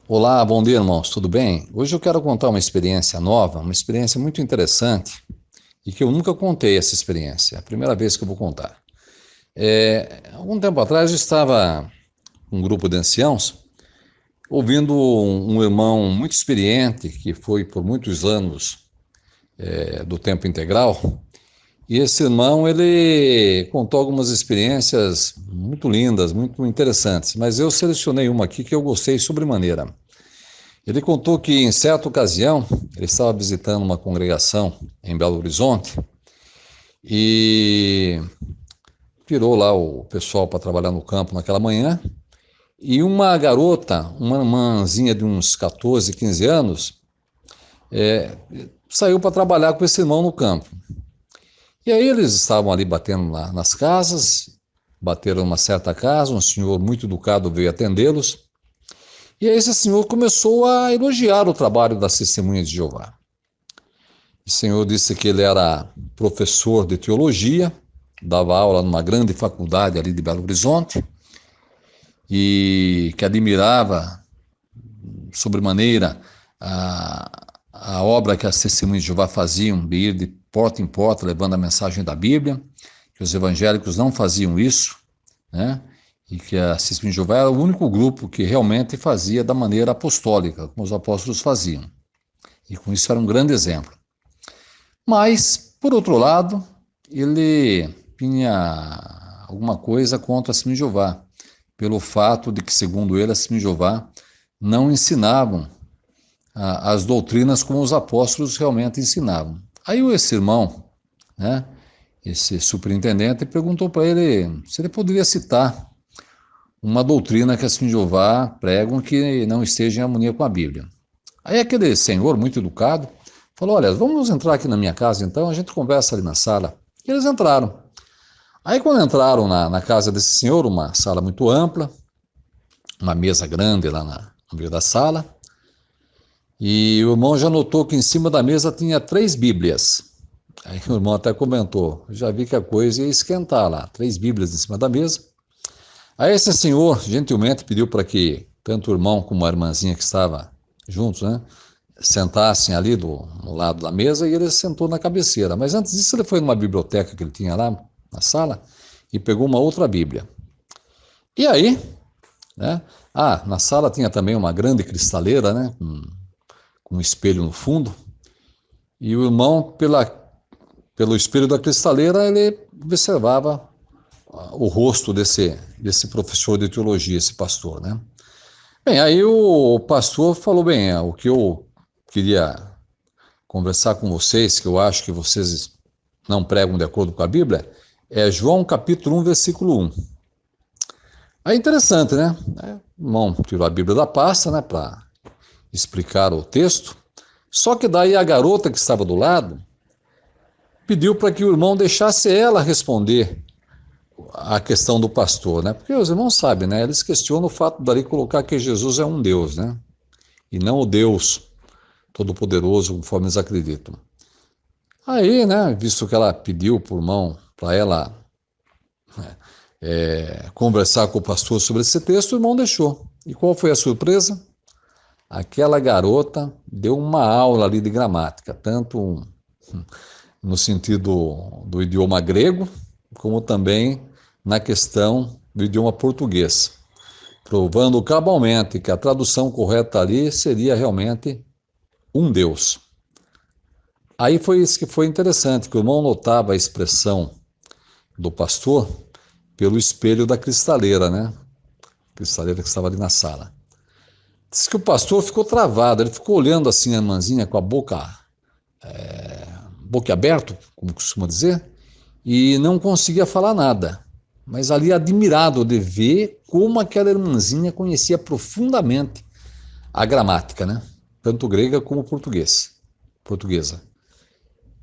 Olá, bom dia, irmãos, tudo bem? Hoje eu quero contar uma experiência nova, uma experiência muito interessante e que eu nunca contei essa experiência, é a primeira vez que eu vou contar. Algum tempo atrás eu estava com um grupo de anciãos ouvindo um irmão muito experiente que foi por muitos anos do tempo integral. E esse irmão, ele contou algumas experiências muito lindas, muito interessantes, mas eu selecionei uma aqui que eu gostei sobremaneira. Ele contou que, em certa ocasião, ele estava visitando uma congregação em Belo Horizonte e tirou lá o pessoal para trabalhar no campo naquela manhã. E uma garota, uma irmãzinha de uns 14, 15 anos, saiu para trabalhar com esse irmão no campo. E aí eles estavam ali batendo lá nas casas, bateram numa certa casa, um senhor muito educado veio atendê-los. E aí esse senhor começou a elogiar o trabalho das testemunhas de Jeová. O senhor disse que ele era professor de teologia, dava aula numa grande faculdade ali de Belo Horizonte e que admirava sobremaneira a obra que as testemunhas de Jeová faziam, de ir de porta em porta levando a mensagem da Bíblia, que os evangélicos não faziam isso, né? E que a testemunha de Jeová era o único grupo que realmente fazia da maneira apostólica, como os apóstolos faziam. E com isso era um grande exemplo. Mas, por outro lado, ele tinha alguma coisa contra a Testemunha de Jeová, pelo fato de que, segundo ele, a Testemunha de Jeová não ensinavam as doutrinas como os apóstolos realmente ensinavam. Aí esse irmão, né, esse superintendente, perguntou para ele se ele poderia citar uma doutrina que a Testemunha de Jeová pregam que não esteja em harmonia com a Bíblia. Aí aquele senhor, muito educado, falou: olha, vamos entrar aqui na minha casa então, a gente conversa ali na sala. E eles entraram. Aí quando entraram na casa desse senhor, uma sala muito ampla, uma mesa grande lá no meio da sala, e o irmão já notou que em cima da mesa tinha 3 Bíblias. Aí o irmão até comentou: já vi que a coisa ia esquentar lá, 3 Bíblias em cima da mesa. Aí esse senhor gentilmente pediu para que tanto o irmão como a irmãzinha que estava juntos, né, sentassem ali no lado da mesa e ele sentou na cabeceira. Mas antes disso ele foi numa biblioteca que ele tinha lá na sala e pegou uma outra Bíblia. E aí, né, na sala tinha também uma grande cristaleira, né, com um espelho no fundo, e o irmão, pelo espelho da cristaleira, ele observava o rosto desse professor de teologia, esse pastor, né? Bem, aí o pastor falou: bem, o que eu queria conversar com vocês, que eu acho que vocês não pregam de acordo com a Bíblia, é João capítulo 1, versículo 1. Aí é interessante, né? O irmão tirou a Bíblia da pasta, né, para explicar o texto. Só que daí a garota que estava do lado pediu para que o irmão deixasse ela responder a questão do pastor, né? Porque os irmãos sabem, né? Eles questionam o fato dali colocar que Jesus é um Deus, né? E não o Deus Todo-Poderoso, conforme eles acreditam. Aí, né, visto que ela pediu por mão para ela conversar com o pastor sobre esse texto, o irmão deixou. E qual foi a surpresa? Aquela garota deu uma aula ali de gramática, tanto no sentido do idioma grego, como também na questão do idioma português, provando cabalmente que a tradução correta ali seria realmente um Deus. Aí foi isso que foi interessante, que o irmão notava a expressão do pastor pelo espelho da cristaleira, né? Cristaleira que estava ali na sala. Diz que o pastor ficou travado, ele ficou olhando assim a irmãzinha com a boca aberta, como costuma dizer, e não conseguia falar nada. Mas ali admirado de ver como aquela irmãzinha conhecia profundamente a gramática, né? Tanto grega como portuguesa.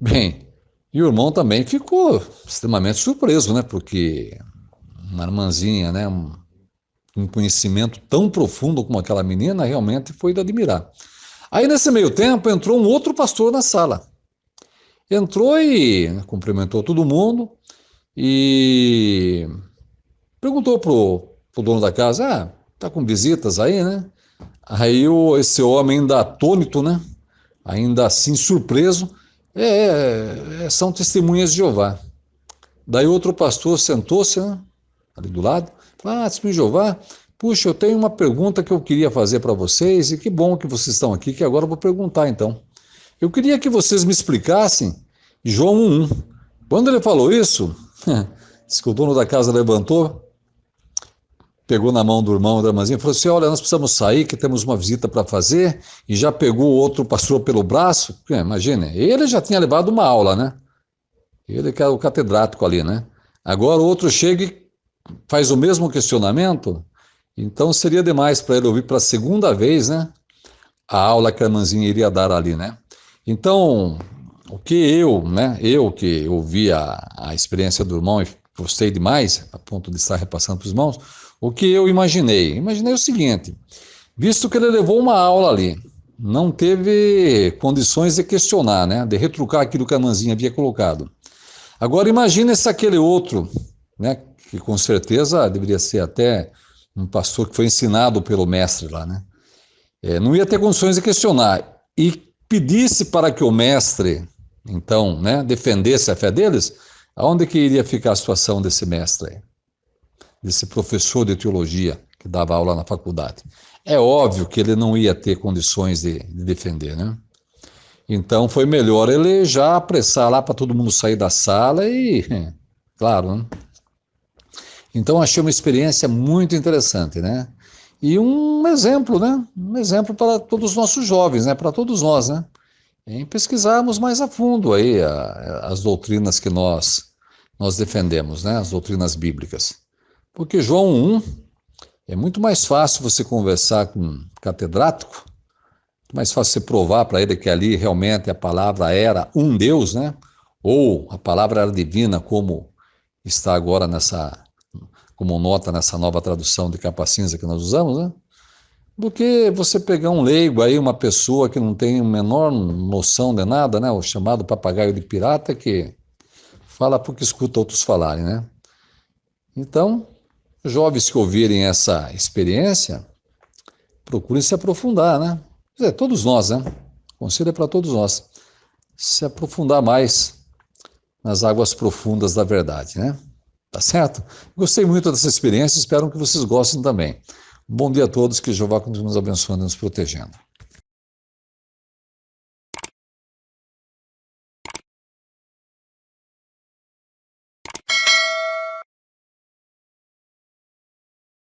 Bem, e o irmão também ficou extremamente surpreso, né? Porque uma irmãzinha, né? Um conhecimento tão profundo como aquela menina, realmente foi de admirar. Aí, nesse meio tempo, entrou um outro pastor na sala. Entrou e cumprimentou todo mundo e perguntou pro dono da casa: tá com visitas aí, né? Aí esse homem ainda atônito, né? Ainda assim surpreso, são testemunhas de Jeová. Daí outro pastor sentou-se, né, ali do lado, falou, testemunho de Jeová, puxa, eu tenho uma pergunta que eu queria fazer para vocês, e que bom que vocês estão aqui, que agora eu vou perguntar então. Eu queria que vocês me explicassem João 1:1. Quando ele falou isso, disse que o dono da casa levantou, pegou na mão do irmão da irmãzinha e falou assim, olha, nós precisamos sair, que temos uma visita para fazer, e já pegou o outro pastor pelo braço. Imagine, ele já tinha levado uma aula, né? Ele que é o catedrático ali, né? Agora o outro chega e faz o mesmo questionamento, então seria demais para ele ouvir pela segunda vez, né? A aula que a irmãzinha iria dar ali, né? Então, o que eu que ouvi a experiência do irmão e gostei demais, a ponto de estar repassando para os irmãos, o que eu imaginei? Imaginei o seguinte, visto que ele levou uma aula ali, não teve condições de questionar, né? De retrucar aquilo que a irmãzinha havia colocado. Agora imagine se aquele outro, né? Que com certeza deveria ser até um pastor que foi ensinado pelo mestre lá, né? Não ia ter condições de questionar e pedisse para que o mestre, então, né, defendesse a fé deles, aonde que iria ficar a situação desse mestre, desse professor de teologia que dava aula na faculdade? É óbvio que ele não ia ter condições de defender, né? Então foi melhor ele já apressar lá para todo mundo sair da sala e, claro, né? Então achei uma experiência muito interessante, né? E um exemplo, né? Um exemplo para todos os nossos jovens, né? Para todos nós, né? Em pesquisarmos mais a fundo aí as doutrinas que nós defendemos, né? As doutrinas bíblicas. Porque João 1 é muito mais fácil você conversar com um catedrático, muito mais fácil você provar para ele que ali realmente a palavra era um Deus, né? Ou a palavra era divina, como está agora como nota nessa nova tradução de capa cinza que nós usamos, né? Do que você pegar um leigo aí, uma pessoa que não tem a menor noção de nada, né? O chamado papagaio de pirata que fala porque escuta outros falarem, né? Então, jovens que ouvirem essa experiência, procurem se aprofundar, né? Quer dizer, todos nós, né? Conselho é para todos nós. Se aprofundar mais nas águas profundas da verdade, né? Tá certo? Gostei muito dessa experiência, espero que vocês gostem também. Bom dia a todos, que Jeová continue nos abençoando e nos protegendo.